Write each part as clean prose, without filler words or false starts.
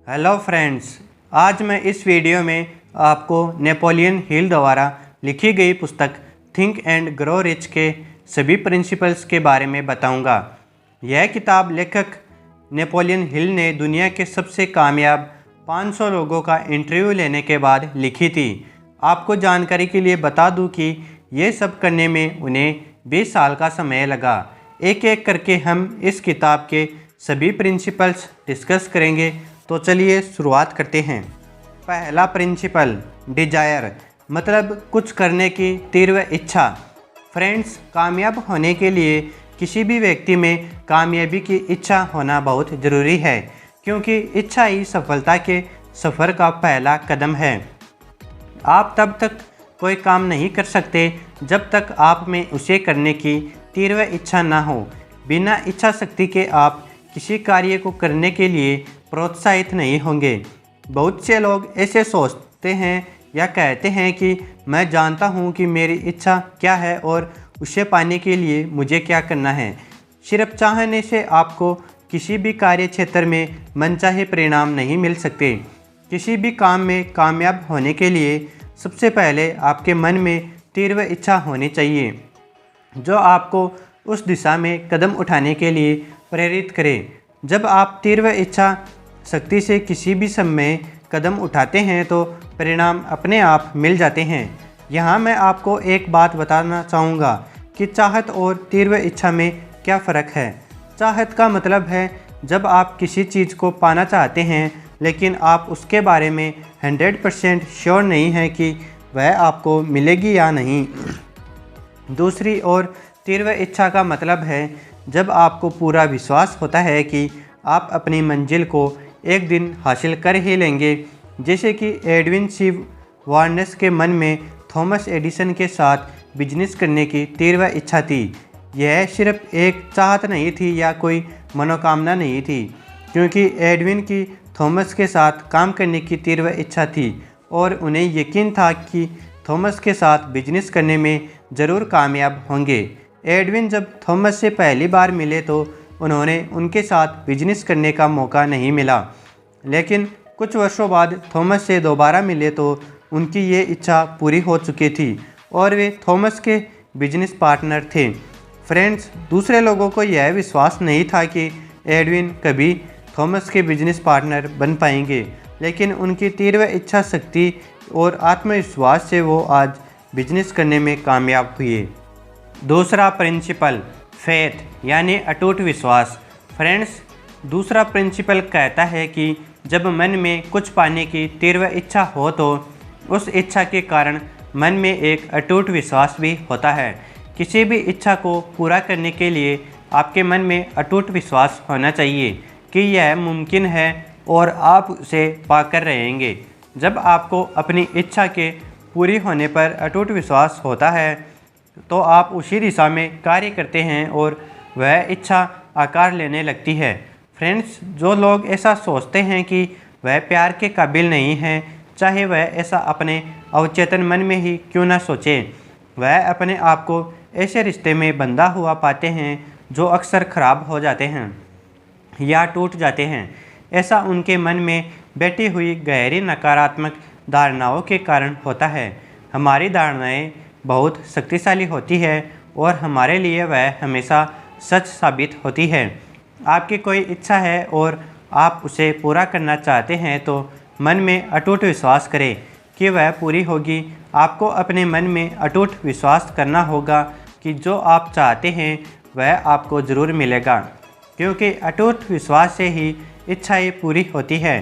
Hello friends, आज मैं इस वीडियो में आपको नेपोलियन हिल द्वारा लिखी गई पुस्तक थिंक एंड ग्रो रिच के सभी प्रिंसिपल्स के बारे में बताऊंगा। यह किताब लेखक नेपोलियन हिल ने दुनिया के सबसे कामयाब 500 लोगों का इंटरव्यू लेने के बाद लिखी थी। आपको जानकारी के लिए बता दूं कि ये सब करने में उन्हें 20 साल का समय लगा। एक एक करके हम इस किताब के सभी प्रिंसिपल्स डिस्कस करेंगे। तो चलिए शुरुआत करते हैं। पहला प्रिंसिपल, डिजायर, मतलब कुछ करने की तीव्र इच्छा। फ्रेंड्स, कामयाब होने के लिए किसी भी व्यक्ति में कामयाबी की इच्छा होना बहुत ज़रूरी है, क्योंकि इच्छा ही सफलता के सफ़र का पहला कदम है। आप तब तक कोई काम नहीं कर सकते जब तक आप में उसे करने की तीव्र इच्छा ना हो। बिना इच्छा शक्ति के आप किसी कार्य को करने के लिए प्रोत्साहित नहीं होंगे। बहुत से लोग ऐसे सोचते हैं या कहते हैं कि मैं जानता हूं कि मेरी इच्छा क्या है और उसे पाने के लिए मुझे क्या करना है। सिर्फ चाहने से आपको किसी भी कार्य क्षेत्र में मनचाहे परिणाम नहीं मिल सकते। किसी भी काम में कामयाब होने के लिए सबसे पहले आपके मन में तीव्र इच्छा होनी चाहिए, जो आपको उस दिशा में कदम उठाने के लिए प्रेरित करे। जब आप तीव्र इच्छा शक्ति से किसी भी समय कदम उठाते हैं तो परिणाम अपने आप मिल जाते हैं। यहाँ मैं आपको एक बात बताना चाहूँगा कि चाहत और तीव्र इच्छा में क्या फ़र्क है। चाहत का मतलब है जब आप किसी चीज़ को पाना चाहते हैं, लेकिन आप उसके बारे में 100% श्योर नहीं हैं कि वह आपको मिलेगी या नहीं। दूसरी ओर तीव्र इच्छा का मतलब है जब आपको पूरा विश्वास होता है कि आप अपनी मंजिल को एक दिन हासिल कर ही लेंगे। जैसे कि एडविन सी वार्नेस के मन में थॉमस एडिसन के साथ बिजनेस करने की तीव्र इच्छा थी। यह सिर्फ एक चाहत नहीं थी या कोई मनोकामना नहीं थी, क्योंकि एडविन की थॉमस के साथ काम करने की तीव्र इच्छा थी और उन्हें यकीन था कि थॉमस के साथ बिजनेस करने में ज़रूर कामयाब होंगे। एडविन जब थॉमस से पहली बार मिले तो उन्होंने उनके साथ बिजनेस करने का मौका नहीं मिला, लेकिन कुछ वर्षों बाद थॉमस से दोबारा मिले तो उनकी ये इच्छा पूरी हो चुकी थी और वे थॉमस के बिजनेस पार्टनर थे। फ्रेंड्स, दूसरे लोगों को यह विश्वास नहीं था कि एडविन कभी थॉमस के बिजनेस पार्टनर बन पाएंगे, लेकिन उनकी तीव्र इच्छा शक्ति और आत्मविश्वास से वो आज बिजनेस करने में कामयाब हुए। दूसरा प्रिंसिपल, फेथ, यानी अटूट विश्वास। फ्रेंड्स, दूसरा प्रिंसिपल कहता है कि जब मन में कुछ पाने की तीव्र इच्छा हो तो उस इच्छा के कारण मन में एक अटूट विश्वास भी होता है। किसी भी इच्छा को पूरा करने के लिए आपके मन में अटूट विश्वास होना चाहिए कि यह मुमकिन है और आप उसे पाकर रहेंगे। जब आपको अपनी इच्छा के पूरी होने पर अटूट विश्वास होता है तो आप उसी दिशा में कार्य करते हैं और वह इच्छा आकार लेने लगती है। फ्रेंड्स, जो लोग ऐसा सोचते हैं कि वह प्यार के काबिल नहीं हैं, चाहे वह ऐसा अपने अवचेतन मन में ही क्यों ना सोचे, वह अपने आप को ऐसे रिश्ते में बंधा हुआ पाते हैं जो अक्सर ख़राब हो जाते हैं या टूट जाते हैं। ऐसा उनके मन में बैठी हुई गहरी नकारात्मक धारणाओं के कारण होता है। हमारी धारणाएं बहुत शक्तिशाली होती है और हमारे लिए वह हमेशा सच साबित होती है। आपकी कोई इच्छा है और आप उसे पूरा करना चाहते हैं तो मन में अटूट विश्वास करें कि वह पूरी होगी। आपको अपने मन में अटूट विश्वास करना होगा कि जो आप चाहते हैं वह आपको ज़रूर मिलेगा, क्योंकि अटूट विश्वास से ही इच्छाएं पूरी होती है।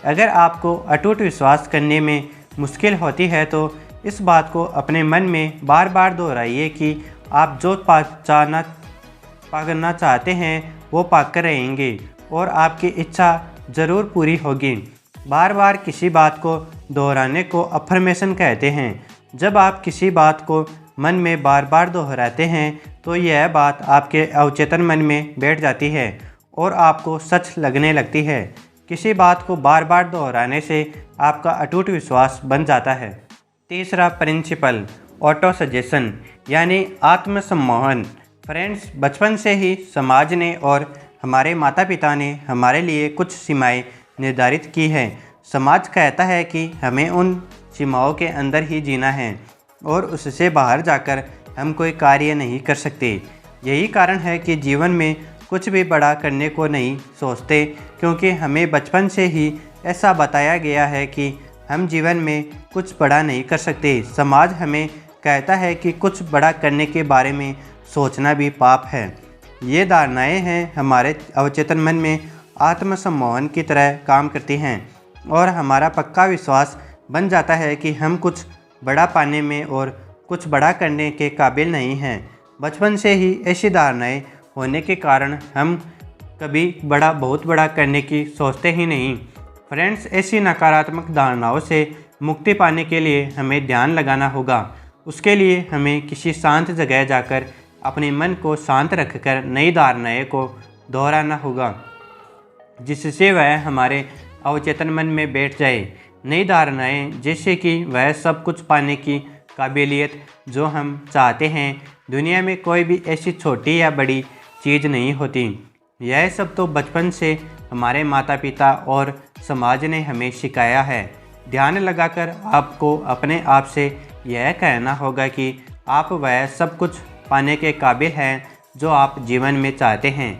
अगर आपको अटूट विश्वास करने में मुश्किल होती है तो इस बात को अपने मन में बार बार दोहराइए कि आप जो पाना चाहते हैं वो पाकर रहेंगे और आपकी इच्छा ज़रूर पूरी होगी। बार बार किसी बात को दोहराने को अफर्मेशन कहते हैं। जब आप किसी बात को मन में बार बार दोहराते हैं तो यह बात आपके अवचेतन मन में बैठ जाती है और आपको सच लगने लगती है। किसी बात को बार बार दोहराने से आपका अटूट विश्वास बन जाता है। तीसरा प्रिंसिपल, ऑटो सजेशन, यानी आत्मसम्मोहन। फ्रेंड्स, बचपन से ही समाज ने और हमारे माता पिता ने हमारे लिए कुछ सीमाएं निर्धारित की है। समाज कहता है कि हमें उन सीमाओं के अंदर ही जीना है और उससे बाहर जाकर हम कोई कार्य नहीं कर सकते। यही कारण है कि जीवन में कुछ भी बड़ा करने को नहीं सोचते, क्योंकि हमें बचपन से ही ऐसा बताया गया है कि हम जीवन में कुछ बड़ा नहीं कर सकते। समाज हमें कहता है कि कुछ बड़ा करने के बारे में सोचना भी पाप है। ये धारणाएं हैं हमारे अवचेतन मन में आत्मसम्मोहन की तरह काम करती हैं और हमारा पक्का विश्वास बन जाता है कि हम कुछ बड़ा पाने में और कुछ बड़ा करने के काबिल नहीं हैं। बचपन से ही ऐसी धारणाएं होने के कारण हम कभी बहुत बड़ा करने की सोचते ही नहीं। फ्रेंड्स, ऐसी नकारात्मक धारणाओं से मुक्ति पाने के लिए हमें ध्यान लगाना होगा। उसके लिए हमें किसी शांत जगह जाकर अपने मन को शांत रखकर नई धारणाएं को दोहराना होगा, जिससे वह हमारे अवचेतन मन में बैठ जाए। नई धारणाएं जैसे कि वह सब कुछ पाने की काबिलियत जो हम चाहते हैं। दुनिया में कोई भी ऐसी छोटी या बड़ी चीज़ नहीं होती। यह सब तो बचपन से हमारे माता पिता और समाज ने हमें सिखाया है। ध्यान लगाकर आपको अपने आप से यह कहना होगा कि आप वह सब कुछ पाने के काबिल हैं जो आप जीवन में चाहते हैं।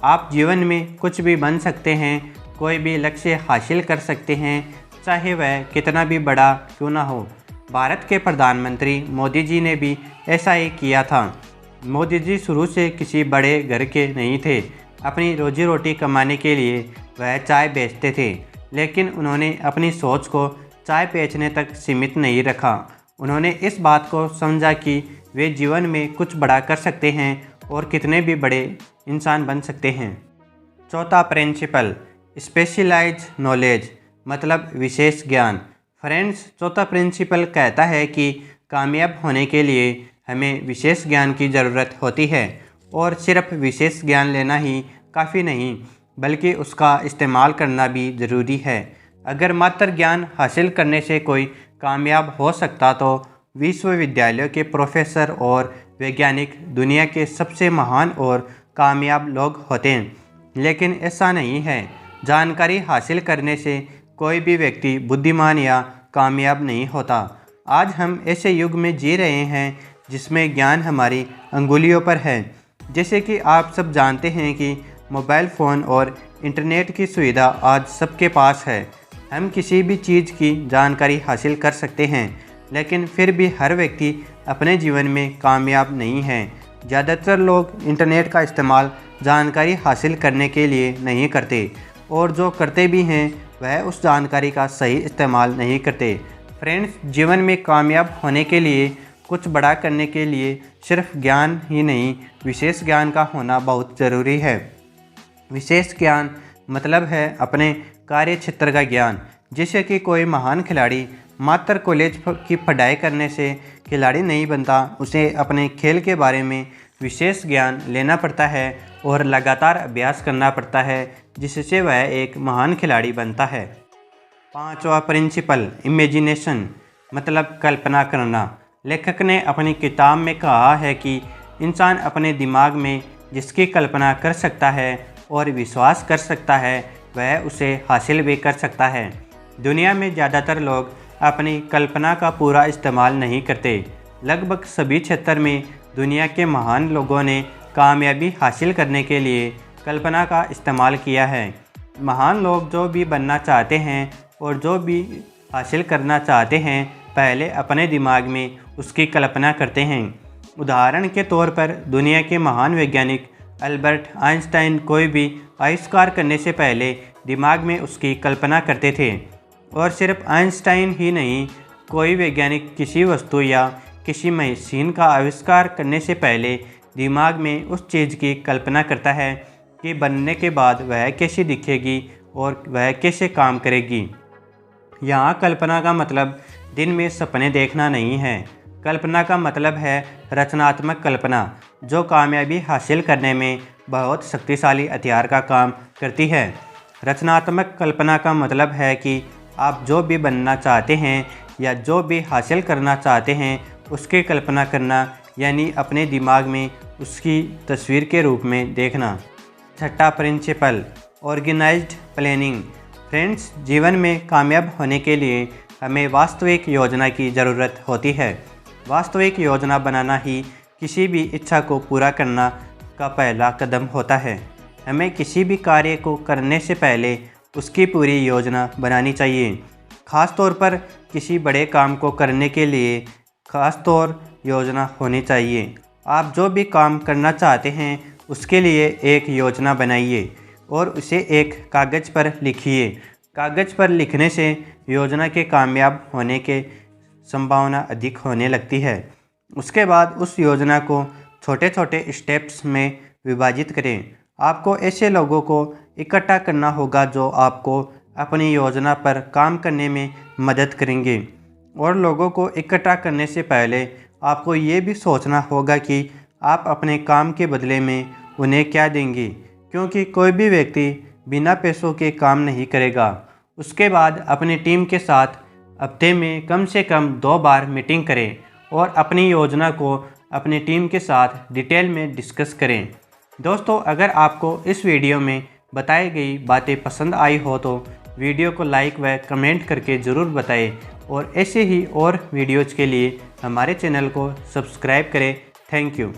आप जीवन में कुछ भी बन सकते हैं, कोई भी लक्ष्य हासिल कर सकते हैं, चाहे वह कितना भी बड़ा क्यों ना हो। भारत के प्रधानमंत्री मोदी जी ने भी ऐसा ही किया था। मोदी जी शुरू से किसी बड़े घर के नहीं थे। अपनी रोजी रोटी कमाने के लिए वह चाय बेचते थे, लेकिन उन्होंने अपनी सोच को चाय बेचने तक सीमित नहीं रखा। उन्होंने इस बात को समझा कि वे जीवन में कुछ बड़ा कर सकते हैं और कितने भी बड़े इंसान बन सकते हैं। चौथा प्रिंसिपल, स्पेशलाइज नॉलेज, मतलब विशेष ज्ञान। फ्रेंड्स, चौथा प्रिंसिपल कहता है कि कामयाब होने के लिए हमें विशेष ज्ञान की ज़रूरत होती है और सिर्फ विशेष ज्ञान लेना ही काफ़ी नहीं, बल्कि उसका इस्तेमाल करना भी ज़रूरी है। अगर मात्र ज्ञान हासिल करने से कोई कामयाब हो सकता तो विश्वविद्यालयों के प्रोफेसर और वैज्ञानिक दुनिया के सबसे महान और कामयाब लोग होते हैं, लेकिन ऐसा नहीं है। जानकारी हासिल करने से कोई भी व्यक्ति बुद्धिमान या कामयाब नहीं होता। आज हम ऐसे युग में जी रहे हैं जिसमें ज्ञान हमारी अंगुलियों पर है। जैसे कि आप सब जानते हैं कि मोबाइल फ़ोन और इंटरनेट की सुविधा आज सबके पास है। हम किसी भी चीज़ की जानकारी हासिल कर सकते हैं, लेकिन फिर भी हर व्यक्ति अपने जीवन में कामयाब नहीं है। ज़्यादातर लोग इंटरनेट का इस्तेमाल जानकारी हासिल करने के लिए नहीं करते, और जो करते भी हैं वह उस जानकारी का सही इस्तेमाल नहीं करते। फ्रेंड्स, जीवन में कामयाब होने के लिए, कुछ बड़ा करने के लिए सिर्फ ज्ञान ही नहीं, विशेष ज्ञान का होना बहुत ज़रूरी है। विशेष ज्ञान मतलब है अपने कार्य क्षेत्र का ज्ञान। जैसे कि कोई महान खिलाड़ी मात्र कॉलेज की पढ़ाई करने से खिलाड़ी नहीं बनता, उसे अपने खेल के बारे में विशेष ज्ञान लेना पड़ता है और लगातार अभ्यास करना पड़ता है, जिससे वह एक महान खिलाड़ी बनता है। पांचवा प्रिंसिपल, इमेजिनेशन, मतलब कल्पना करना। लेखक ने अपनी किताब में कहा है कि इंसान अपने दिमाग में जिसकी कल्पना कर सकता है और विश्वास कर सकता है, वह उसे हासिल भी कर सकता है। दुनिया में ज़्यादातर लोग अपनी कल्पना का पूरा इस्तेमाल नहीं करते। लगभग सभी क्षेत्र में दुनिया के महान लोगों ने कामयाबी हासिल करने के लिए कल्पना का इस्तेमाल किया है। महान लोग जो भी बनना चाहते हैं और जो भी हासिल करना चाहते हैं, पहले अपने दिमाग में उसकी कल्पना करते हैं। उदाहरण के तौर पर दुनिया के महान वैज्ञानिक अल्बर्ट आइंस्टाइन कोई भी आविष्कार करने से पहले दिमाग में उसकी कल्पना करते थे। और सिर्फ आइंस्टाइन ही नहीं, कोई वैज्ञानिक किसी वस्तु या किसी मशीन का आविष्कार करने से पहले दिमाग में उस चीज़ की कल्पना करता है कि बनने के बाद वह कैसी दिखेगी और वह कैसे काम करेगी। यहाँ कल्पना का मतलब दिन में सपने देखना नहीं है। कल्पना का मतलब है रचनात्मक कल्पना, जो कामयाबी हासिल करने में बहुत शक्तिशाली हथियार का काम करती है। रचनात्मक कल्पना का मतलब है कि आप जो भी बनना चाहते हैं या जो भी हासिल करना चाहते हैं, उसकी कल्पना करना, यानी अपने दिमाग में उसकी तस्वीर के रूप में देखना। छठा प्रिंसिपल, ऑर्गेनाइज्ड प्लानिंग। फ्रेंड्स, जीवन में कामयाब होने के लिए हमें वास्तविक योजना की ज़रूरत होती है। वास्तविक योजना बनाना ही किसी भी इच्छा को पूरा करना का पहला कदम होता है। हमें किसी भी कार्य को करने से पहले उसकी पूरी योजना बनानी चाहिए। ख़ास तौर पर किसी बड़े काम को करने के लिए ख़ास तौर योजना होनी चाहिए। आप जो भी काम करना चाहते हैं उसके लिए एक योजना बनाइए और उसे एक कागज़ पर लिखिए। कागज़ पर लिखने से योजना के कामयाब होने के संभावना अधिक होने लगती है। उसके बाद उस योजना को छोटे छोटे स्टेप्स में विभाजित करें। आपको ऐसे लोगों को इकट्ठा करना होगा जो आपको अपनी योजना पर काम करने में मदद करेंगे। और लोगों को इकट्ठा करने से पहले आपको ये भी सोचना होगा कि आप अपने काम के बदले में उन्हें क्या देंगे, क्योंकि कोई भी व्यक्ति बिना पैसों के काम नहीं करेगा। उसके बाद अपनी टीम के साथ हफ्ते में कम से कम 2 बार मीटिंग करें और अपनी योजना को अपनी टीम के साथ डिटेल में डिस्कस करें। दोस्तों, अगर आपको इस वीडियो में बताई गई बातें पसंद आई हो तो वीडियो को लाइक व कमेंट करके ज़रूर बताएं और ऐसे ही और वीडियोज़ के लिए हमारे चैनल को सब्सक्राइब करें। Thank you.